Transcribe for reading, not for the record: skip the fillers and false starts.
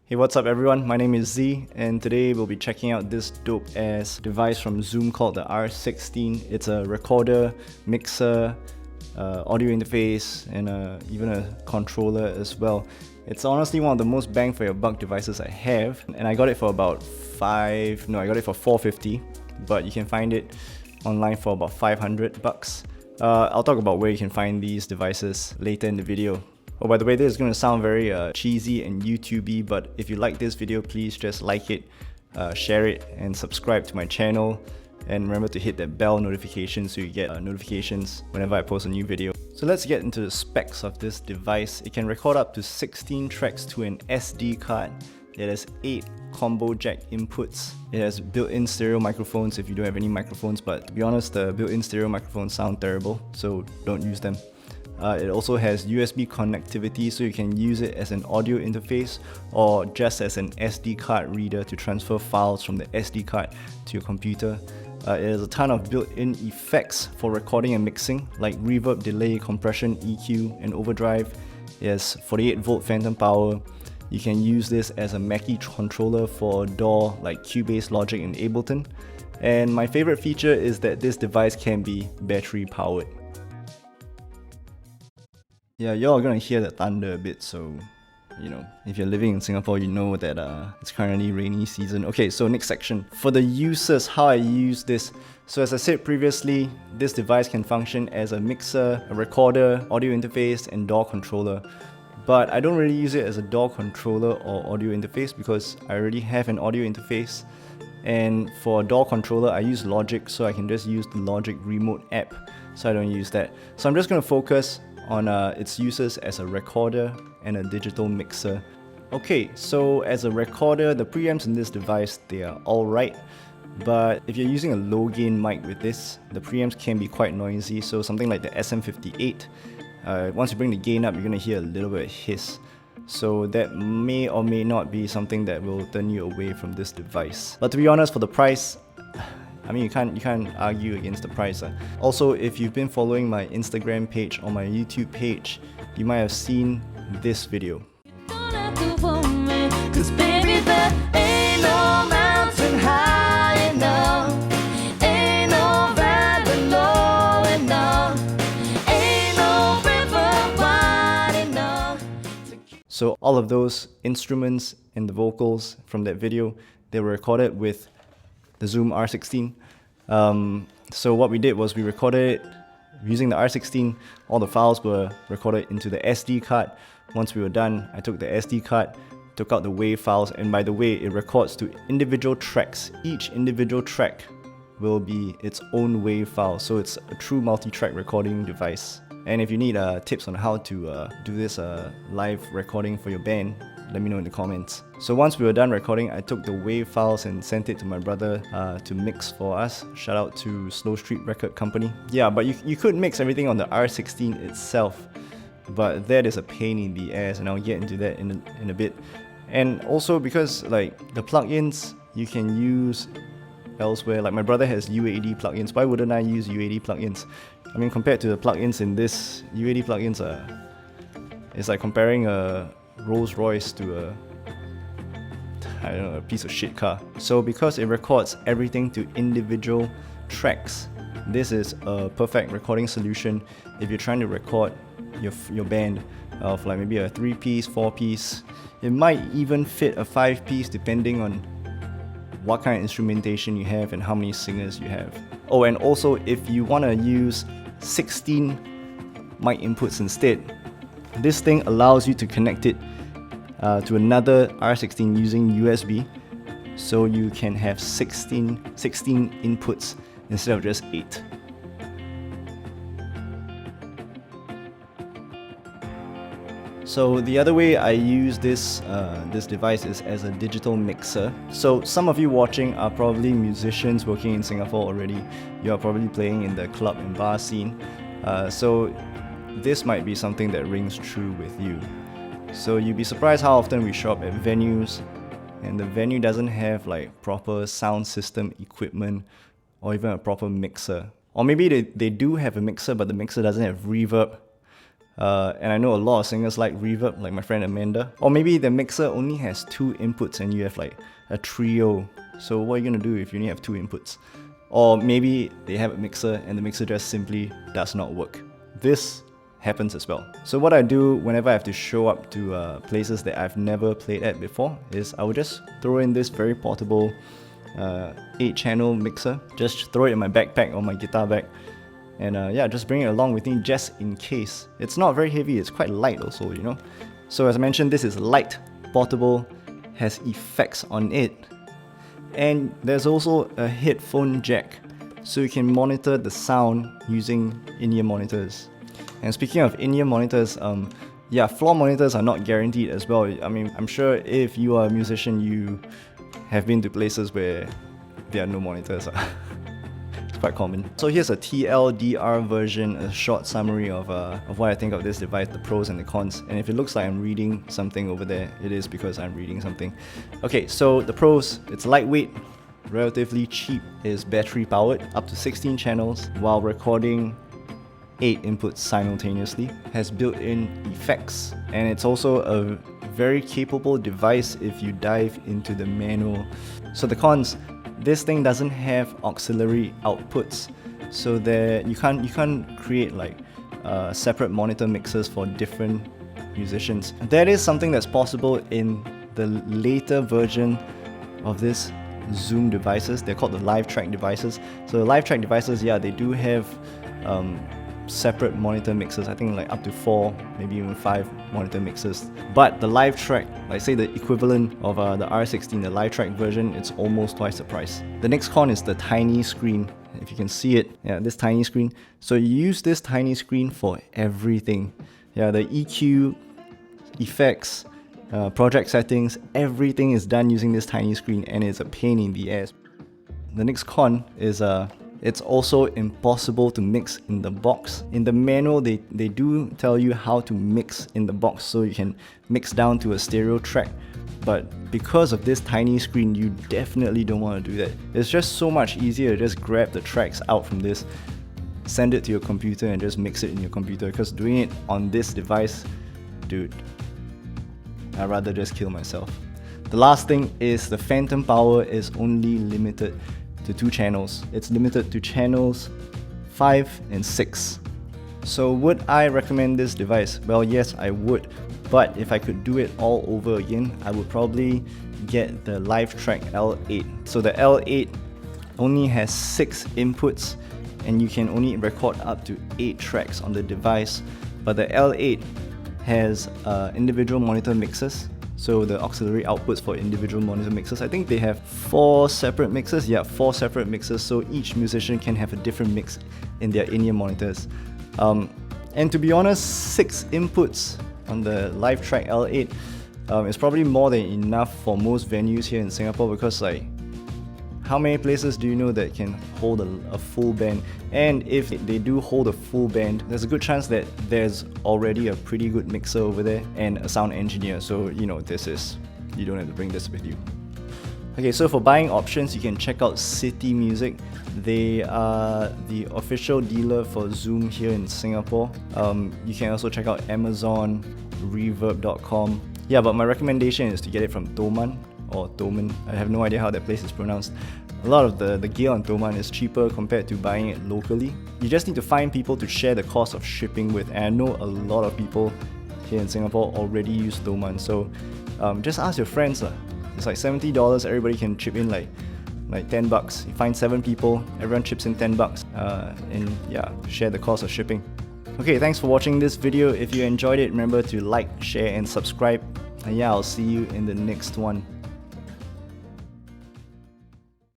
Hey, what's up everyone? My name is Z, and today we'll be checking out this dope-ass device from Zoom called the R16. It's a recorder, mixer, audio interface, and even a controller as well. It's honestly one of the most bang for your buck devices I have, and I got it for about I got it for $450, but you can find it online for about $500. I'll talk about where you can find these devices later in the video. Oh, by the way, this is going to sound very cheesy and YouTubey, but if you like this video, please just like it, share it, and subscribe to my channel. And remember to hit that bell notification so you get notifications whenever I post a new video. So let's get into the specs of this device. It can record up to 16 tracks to an SD card. It has 8 combo jack inputs. It has built-in stereo microphones if you don't have any microphones, but to be honest, the built-in stereo microphones sound terrible, so don't use them. It also has USB connectivity, so you can use it as an audio interface or just as an SD card reader to transfer files from the SD card to your computer. It has a ton of built-in effects for recording and mixing, like reverb, delay, compression, EQ, and overdrive. It has 48-volt phantom power. You can use this as a Mackie controller for DAW like Cubase, Logic, and Ableton. And my favorite feature is that this device can be battery powered. Yeah, y'all are gonna hear the thunder a bit, so you know, if you're living in Singapore, you know that it's currently rainy season. Okay, so next section. For the uses, how I use this. So as I said previously, this device can function as a mixer, a recorder, audio interface, and DAW controller. But I don't really use it as a DAW controller or audio interface because I already have an audio interface. And for a DAW controller, I use Logic, so I can just use the Logic remote app, so I don't use that. So I'm just gonna focus on its uses as a recorder and a digital mixer. Okay, so as a recorder, the preamps in this device, they are alright, but if you're using a low gain mic with this, the preamps can be quite noisy. So something like the SM58, once you bring the gain up, you're gonna hear a little bit of hiss. So that may or may not be something that will turn you away from this device. But to be honest, for the price, I mean, you can't argue against the price. Also, if you've been following my Instagram page or my YouTube page, you might have seen this video. So all of those instruments and the vocals from that video, they were recorded with the Zoom R16. So what we did was we recorded it using the R16. All the files were recorded into the SD card. Once we were done, I took the SD card, took out the WAV files, and by the way, it records to individual tracks. Each individual track will be its own WAV file, so it's a true multi-track recording device. And if you need tips on how to do this live recording for your band, let me know in the comments. So once we were done recording, I took the WAV files and sent it to my brother to mix for us. Shout out to Slow Street Record Company. Yeah, but you could mix everything on the R16 itself, but that is a pain in the ass, and I'll get into that in a bit. And also because like the plugins you can use elsewhere, like my brother has UAD plugins. Why wouldn't I use UAD plugins? I mean, compared to the plugins in this, UAD plugins it's like comparing a Rolls Royce to a piece of shit car. So because it records everything to individual tracks, this is a perfect recording solution if you're trying to record your band of like maybe a 3-piece, 4-piece. It might even fit a 5-piece depending on what kind of instrumentation you have and how many singers you have. Oh, and also if you want to use 16 mic inputs instead, this thing allows you to connect it to another R16 using USB, so you can have 16 inputs instead of just 8. So the other way I use this device is as a digital mixer. So some of you watching are probably musicians working in Singapore already. You are probably playing in the club and bar scene. So this might be something that rings true with you. So you'd be surprised how often we show up at venues and the venue doesn't have like proper sound system equipment or even a proper mixer. Or maybe they do have a mixer, but the mixer doesn't have reverb. And I know a lot of singers like reverb, like my friend Amanda. Or maybe the mixer only has 2 inputs and you have like a trio. So what are you gonna do if you only have 2 inputs? Or maybe they have a mixer and the mixer just simply does not work. This happens as well. So what I do whenever I have to show up to places that I've never played at before is I would just throw in this very portable 8-channel mixer. Just throw it in my backpack or my guitar bag. And yeah, just bring it along with me just in case. It's not very heavy, it's quite light also, you know. So as I mentioned, this is light, portable, has effects on it. And there's also a headphone jack, so you can monitor the sound using in-ear monitors. And speaking of in-ear monitors, yeah, floor monitors are not guaranteed as well. I mean, I'm sure if you are a musician, you have been to places where there are no monitors. It's quite common. So here's a TLDR version, a short summary of what I think of this device, the pros and the cons. And if it looks like I'm reading something over there, it is because I'm reading something. Okay, so the pros, it's lightweight, relatively cheap, is battery powered, up to 16 channels, while recording 8 inputs simultaneously, has built-in effects, and it's also a very capable device if you dive into the manual. So the cons, this thing doesn't have auxiliary outputs, so that you can't create like separate monitor mixers for different musicians. That is something that's possible in the later version of this Zoom devices. They're called the live track devices. So the live track devices, yeah, they do have separate monitor mixers. I think like up to 4, maybe even 5 monitor mixers. But the live track, like say the equivalent of the R16, the live track version, it's almost twice the price. The next con is the tiny screen. If you can see it, yeah, this tiny screen. So you use this tiny screen for everything. Yeah, the EQ, effects, project settings, everything is done using this tiny screen, and it's a pain in the ass. The next con is it's also impossible to mix in the box. In the manual, they do tell you how to mix in the box, so you can mix down to a stereo track. But because of this tiny screen, you definitely don't want to do that. It's just so much easier to just grab the tracks out from this, send it to your computer and just mix it in your computer, because doing it on this device, dude, I'd rather just kill myself. The last thing is the phantom power is only limited to 2 channels. It's limited to channels 5 and 6. So would I recommend this device? Well, yes, I would. But if I could do it all over again, I would probably get the LiveTrack L8. So the L8 only has 6 inputs and you can only record up to 8 tracks on the device. But the L8 has individual monitor mixers. So the auxiliary outputs for individual monitor mixers, I think they have 4 separate mixers. Yeah, 4 separate mixers, so each musician can have a different mix in their in-ear monitors. And to be honest, 6 inputs on the LiveTrack L8 is probably more than enough for most venues here in Singapore, because like, how many places do you know that can hold a full band? And if they do hold a full band, there's a good chance that there's already a pretty good mixer over there and a sound engineer. So, you know, you don't have to bring this with you. Okay, so for buying options, you can check out City Music. They are the official dealer for Zoom here in Singapore. You can also check out Amazon, Reverb.com. Yeah, but my recommendation is to get it from Thomann or Thomann. I have no idea how that place is pronounced. A lot of the gear on Thomann is cheaper compared to buying it locally. You just need to find people to share the cost of shipping with, and I know a lot of people here in Singapore already use Thomann, so just ask your friends. It's like $70, everybody can chip in like $10. You find 7 people, everyone chips in $10, and yeah, share the cost of shipping. Okay, thanks for watching this video. If you enjoyed it, remember to like, share and subscribe. And yeah, I'll see you in the next one.